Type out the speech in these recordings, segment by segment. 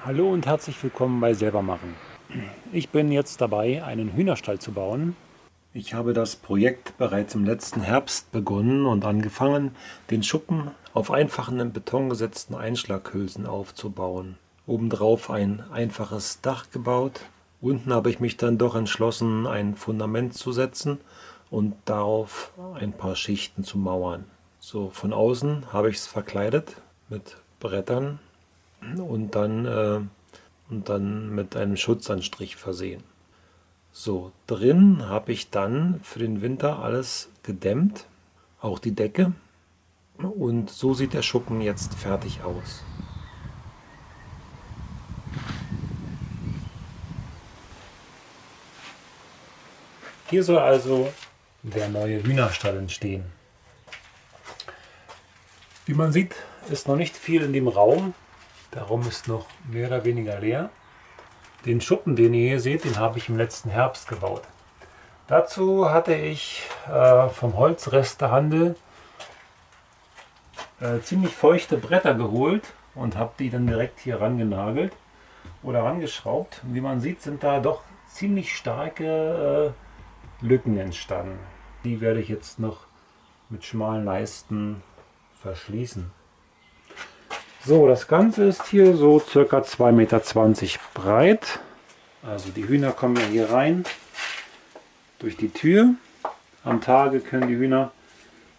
Hallo und herzlich willkommen bei Selbermachen. Ich bin jetzt dabei, einen Hühnerstall zu bauen. Ich habe das Projekt bereits im letzten Herbst begonnen und angefangen, den Schuppen auf einfachen in Beton gesetzten Einschlaghülsen aufzubauen. Obendrauf ein einfaches Dach gebaut. Unten habe ich mich dann doch entschlossen, ein Fundament zu setzen und darauf ein paar Schichten zu mauern. So, von außen habe ich es verkleidet mit Brettern und dann mit einem Schutzanstrich versehen. So, drin habe ich dann für den Winter alles gedämmt, auch die Decke, und so sieht der Schuppen jetzt fertig aus. Hier soll also der neue Hühnerstall entstehen. Wie man sieht, ist noch nicht viel in dem Raum. Der Raum ist noch mehr oder weniger leer. Den Schuppen, den ihr hier seht, den habe ich im letzten Herbst gebaut. Dazu hatte ich vom Holzrestehandel ziemlich feuchte Bretter geholt und habe die dann direkt hier rangenagelt oder rangeschraubt. Und wie man sieht, sind da doch ziemlich starke Lücken entstanden. Die werde ich jetzt noch mit schmalen Leisten verschließen. So, das Ganze ist hier so ca. 2,20 Meter breit. Also die Hühner kommen ja hier rein durch die Tür. Am Tage können die Hühner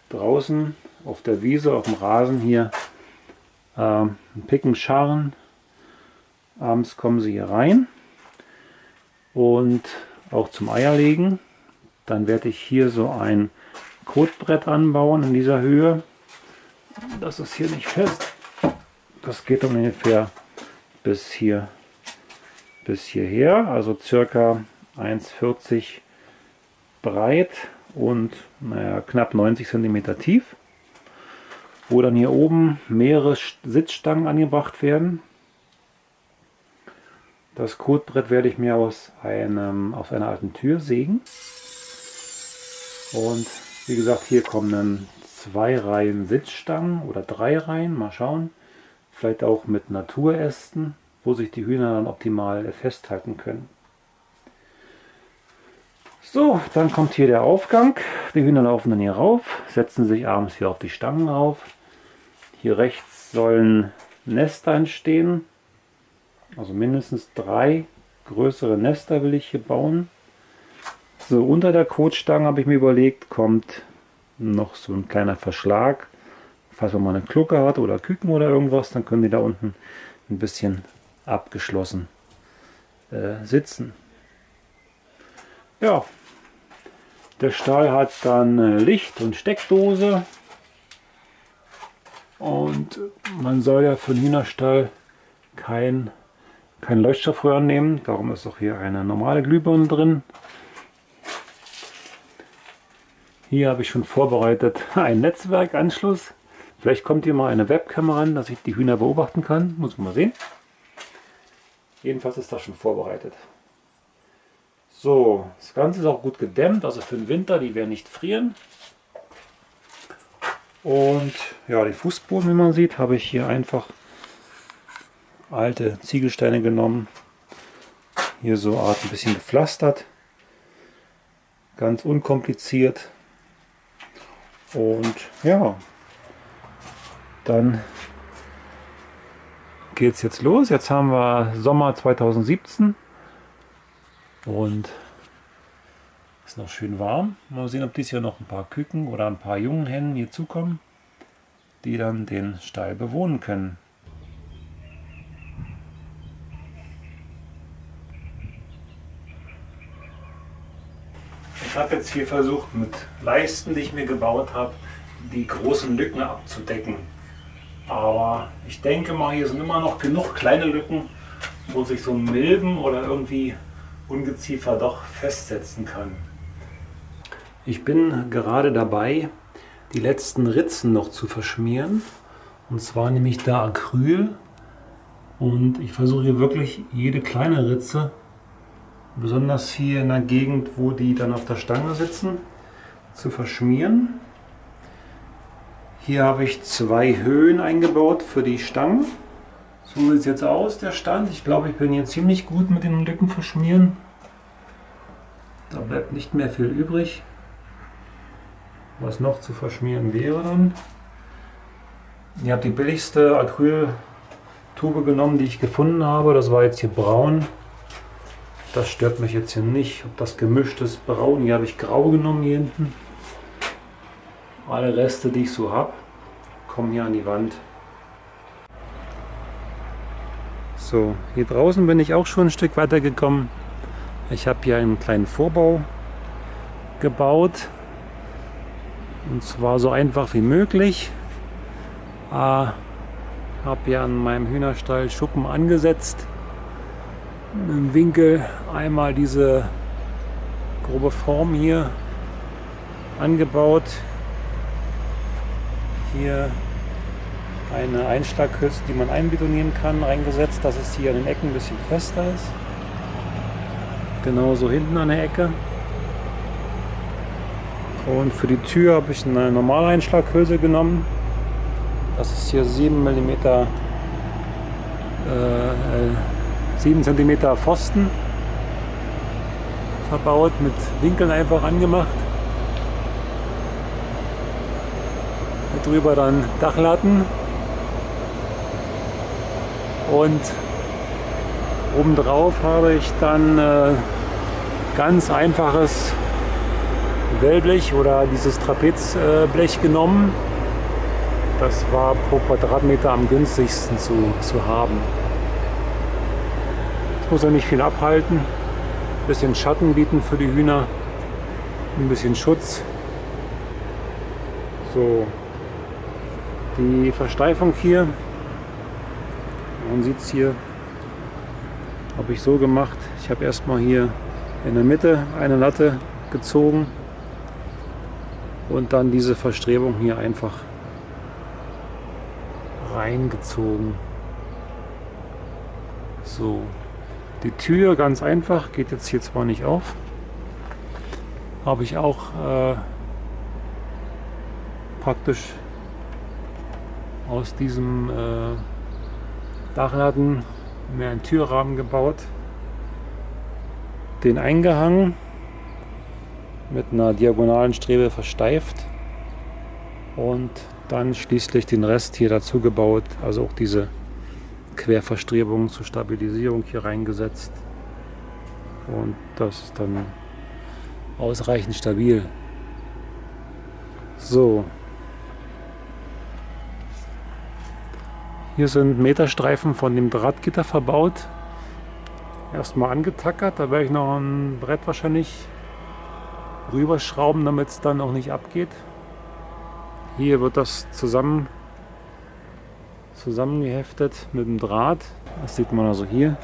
draußen auf der Wiese, auf dem Rasen hier picken, scharren. Abends kommen sie hier rein und auch zum Eierlegen. Dann werde ich hier so ein Kotbrett anbauen in dieser Höhe. Das ist hier nicht fest. Das geht ungefähr bis hierher, also circa 1,40 breit und knapp 90 cm tief, wo dann hier oben mehrere Sitzstangen angebracht werden. Das Kotbrett werde ich mir aus einer alten Tür sägen. Und wie gesagt, hier kommen dann 2 Reihen Sitzstangen oder 3 Reihen, mal schauen. Vielleicht auch mit Naturästen, wo sich die Hühner dann optimal festhalten können. So, dann kommt hier der Aufgang. Die Hühner laufen dann hier rauf, setzen sich abends hier auf die Stangen auf. Hier rechts sollen Nester entstehen. Also mindestens 3 größere Nester will ich hier bauen. So, unter der Kotstange habe ich mir überlegt, kommt noch so ein kleiner Verschlag. Falls man mal eine Glucke hat oder Küken oder irgendwas, dann können die da unten ein bisschen abgeschlossen sitzen. Ja, der Stall hat dann Licht und Steckdose. Und man soll ja für den Hühnerstall kein Leuchtstoffröhr nehmen. Darum ist auch hier eine normale Glühbirne drin. Hier habe ich schon vorbereitet einen Netzwerkanschluss. Vielleicht kommt hier mal eine Webcam ran, dass ich die Hühner beobachten kann. Muss man mal sehen. Jedenfalls ist das schon vorbereitet. So, das Ganze ist auch gut gedämmt, also für den Winter, die werden nicht frieren. Und ja, die Fußboden, wie man sieht, habe ich hier einfach alte Ziegelsteine genommen. Hier so Art ein bisschen gepflastert. Ganz unkompliziert. Und ja, dann geht es jetzt los. Jetzt haben wir Sommer 2017 und es ist noch schön warm. Mal sehen, ob dies Jahr noch ein paar Küken oder ein paar jungen Hennen hier zukommen, die dann den Stall bewohnen können. Ich habe jetzt hier versucht, mit Leisten, die ich mir gebaut habe, die großen Lücken abzudecken. Aber ich denke mal, hier sind immer noch genug kleine Lücken, wo sich so ein Milben oder irgendwie Ungeziefer doch festsetzen kann. Ich bin gerade dabei, die letzten Ritzen noch zu verschmieren. Und zwar nehme ich da Acryl und ich versuche hier wirklich jede kleine Ritze besonders hier in der Gegend, wo die dann auf der Stange sitzen, zu verschmieren. Hier habe ich 2 Höhen eingebaut für die Stangen. So sieht es jetzt aus, der Stand. Ich glaube, ich bin hier ziemlich gut mit den Lücken verschmieren. Da bleibt nicht mehr viel übrig. Was noch zu verschmieren wäre dann. Ich habe die billigste Acryltube genommen, die ich gefunden habe. Das war jetzt hier braun. Das stört mich jetzt hier nicht. Ob das gemischt ist, braun. Hier habe ich grau genommen hier hinten. Alle Reste, die ich so habe, kommen hier an die Wand. So, hier draußen bin ich auch schon ein Stück weiter gekommen. Ich habe hier einen kleinen Vorbau gebaut. Und zwar so einfach wie möglich. Habe hier an meinem Hühnerstall Schuppen angesetzt. Im Winkel einmal diese grobe Form hier angebaut. Hier eine Einschlaghülse, die man einbetonieren kann, reingesetzt, dass es hier an den Ecken ein bisschen fester ist. Genauso hinten an der Ecke. Und für die Tür habe ich eine normale Einschlaghülse genommen. Das ist hier 7 cm Pfosten verbaut, mit Winkeln einfach angemacht. Drüber dann Dachlatten und obendrauf habe ich dann ganz einfaches Wellblech oder dieses Trapezblech genommen. Das war pro Quadratmeter am günstigsten zu haben. Es muss ja nicht viel abhalten, ein bisschen Schatten bieten für die Hühner, ein bisschen Schutz. So. Die Versteifung hier, man sieht es hier, habe ich so gemacht. Ich habe erstmal hier in der Mitte eine Latte gezogen und dann diese Verstrebung hier einfach reingezogen. So, die Tür ganz einfach, geht jetzt hier zwar nicht auf, habe ich auch praktisch aus diesem Dachlatten mir einen Türrahmen gebaut, den eingehangen, mit einer diagonalen Strebe versteift und dann schließlich den Rest hier dazu gebaut, also auch diese Querverstrebung zur Stabilisierung hier reingesetzt, und das ist dann ausreichend stabil. So. Hier sind Meterstreifen von dem Drahtgitter verbaut. Erstmal angetackert, da werde ich noch ein Brett wahrscheinlich rüberschrauben, damit es dann auch nicht abgeht. Hier wird das zusammengeheftet mit dem Draht. Das sieht man also hier.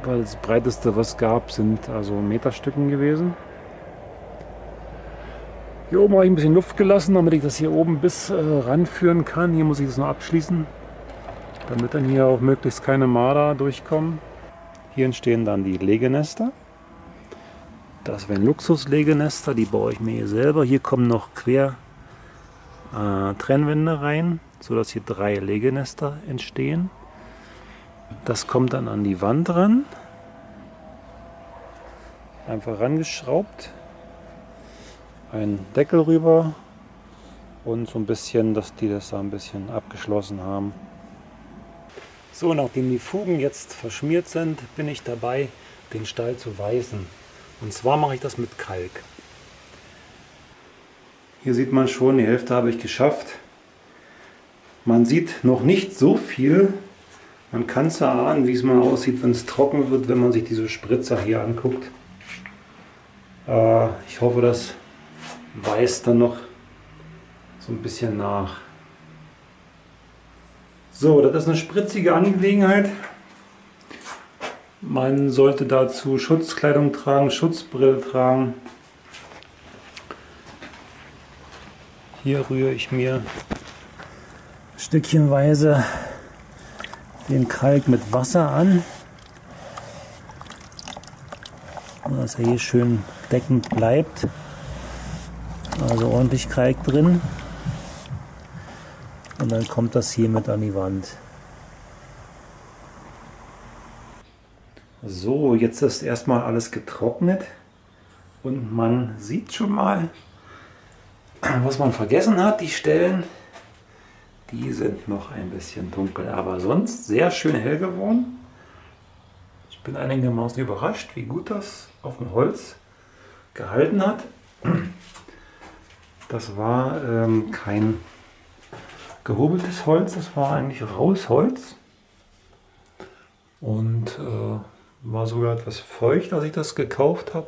Weil das breiteste, was es gab, sind also Meterstücken gewesen. Hier oben habe ich ein bisschen Luft gelassen, damit ich das hier oben bis ranführen kann. Hier muss ich das noch abschließen, damit dann hier auch möglichst keine Marder durchkommen. Hier entstehen dann die Legenester. Das wären Luxus-Legenester, die baue ich mir hier selber. Hier kommen noch quer Trennwände rein, sodass hier 3 Legenester entstehen. Das kommt dann an die Wand ran. Einfach rangeschraubt. Ein Deckel rüber und so ein bisschen, dass die das da ein bisschen abgeschlossen haben. So, nachdem die Fugen jetzt verschmiert sind, bin ich dabei, den Stall zu weißen. Und zwar mache ich das mit Kalk. Hier sieht man schon, die Hälfte habe ich geschafft. Man sieht noch nicht so viel. Man kann es erahnen, wie es mal aussieht, wenn es trocken wird, wenn man sich diese Spritzer hier anguckt. Ich hoffe, das weiß dann noch so ein bisschen nach. So, das ist eine spritzige Angelegenheit. Man sollte dazu Schutzkleidung tragen, Schutzbrille tragen. Hier rühre ich mir stückchenweise den Kalk mit Wasser an. dass er hier schön deckend bleibt. Also ordentlich Kalk drin. Und dann kommt das hier mit an die Wand. So, jetzt ist erstmal alles getrocknet. Und man sieht schon mal, was man vergessen hat. Die Stellen, die sind noch ein bisschen dunkel. Aber sonst sehr schön hell geworden. Ich bin einigermaßen überrascht, wie gut das auf dem Holz gehalten hat. Das war kein gehobeltes Holz, das war eigentlich raues Holz. Und war sogar etwas feucht, als ich das gekauft habe.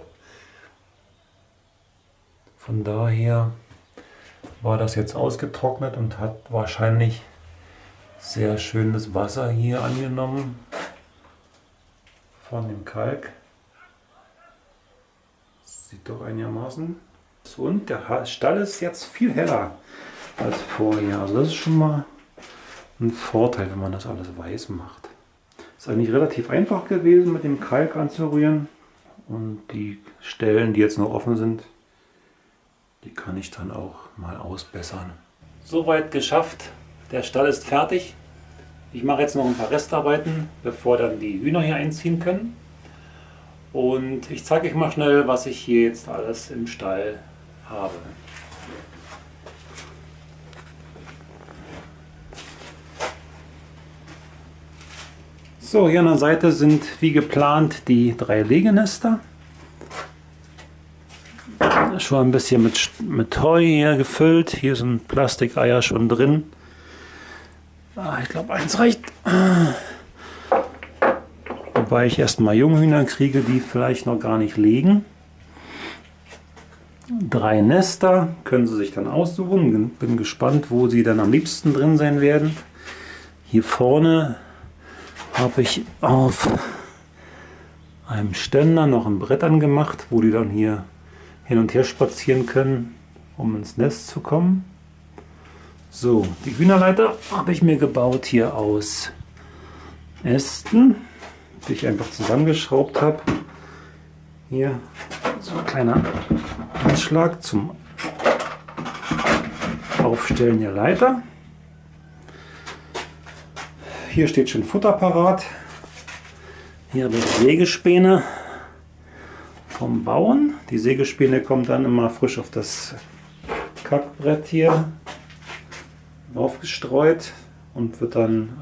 Von daher war das jetzt ausgetrocknet und hat wahrscheinlich sehr schönes Wasser hier angenommen von dem Kalk. Sieht doch einigermaßen. Und der Stall ist jetzt viel heller als vorher. Also das ist schon mal ein Vorteil, wenn man das alles weiß macht. Ist eigentlich relativ einfach gewesen, mit dem Kalk anzurühren. Und die Stellen, die jetzt noch offen sind, die kann ich dann auch mal ausbessern. Soweit geschafft. Der Stall ist fertig. Ich mache jetzt noch ein paar Restarbeiten, bevor dann die Hühner hier einziehen können. Und ich zeige euch mal schnell, was ich hier jetzt alles im Stall habe. So, hier an der Seite sind wie geplant die 3 Legenester. Schon ein bisschen mit Heu hier gefüllt. Hier sind Plastikeier schon drin. Ich glaube, eins reicht. Wobei ich erstmal Junghühner kriege, die vielleicht noch gar nicht legen. 3 Nester können Sie sich dann aussuchen. Bin gespannt, wo sie dann am liebsten drin sein werden. Hier vorne habe ich auf einem Ständer noch ein Brett angemacht, wo die dann hier hin und her spazieren können, um ins Nest zu kommen. So, die Hühnerleiter habe ich mir gebaut hier aus Ästen, die ich einfach zusammengeschraubt habe. Hier so ein kleiner Anschlag zum Aufstellen der Leiter. Hier steht schon Futter parat. Hier habe ich Sägespäne vom Bauen. Die Sägespäne kommen dann immer frisch auf das Kackbrett hier aufgestreut und wird dann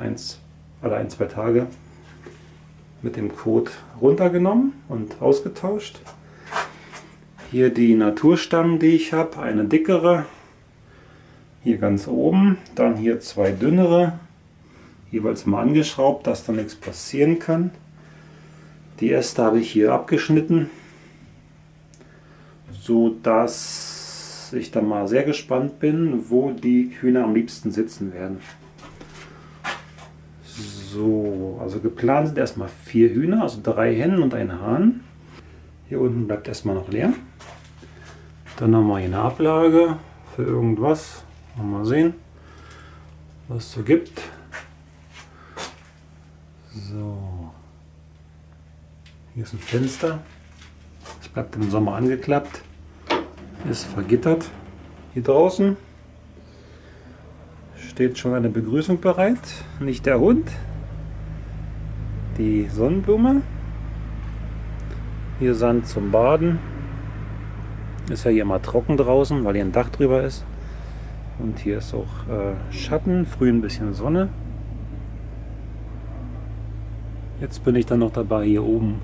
alle 1-2 Tage mit dem Kot runtergenommen und ausgetauscht. Hier die Naturstangen, die ich habe, eine dickere, hier ganz oben, dann hier 2 dünnere, jeweils mal angeschraubt, dass da nichts passieren kann. Die Äste habe ich hier abgeschnitten, so dass ich dann mal sehr gespannt bin, wo die Hühner am liebsten sitzen werden. So, also geplant sind erstmal 4 Hühner, also 3 Hennen und ein Hahn. Hier unten bleibt erstmal noch leer. Dann haben wir hier eine Ablage für irgendwas. Mal sehen, was es so gibt. So, hier ist ein Fenster. Das bleibt im Sommer angeklappt. Ist vergittert. Hier draußen steht schon eine Begrüßung bereit. Nicht der Hund, die Sonnenblume. Hier Sand zum Baden. Ist ja hier mal trocken draußen, weil hier ein Dach drüber ist. Und hier ist auch Schatten, früh ein bisschen Sonne. Jetzt bin ich dann noch dabei, hier oben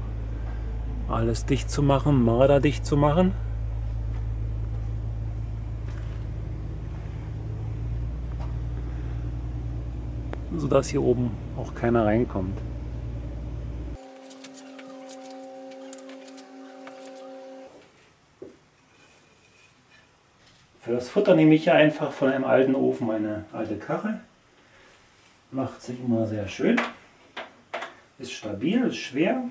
alles dicht zu machen, marderdicht zu machen. Sodass hier oben auch keiner reinkommt. Für das Futter nehme ich ja einfach von einem alten Ofen eine alte Kachel. Macht sich immer sehr schön. Ist stabil, ist schwer.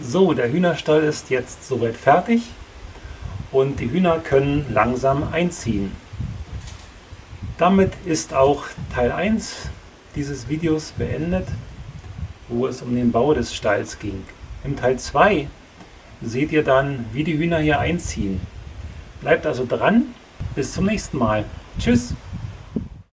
So, der Hühnerstall ist jetzt soweit fertig und die Hühner können langsam einziehen. Damit ist auch Teil 1 dieses Videos beendet, wo es um den Bau des Stalls ging. Im Teil 2 seht ihr dann, wie die Hühner hier einziehen. Bleibt also dran. Bis zum nächsten Mal. Tschüss.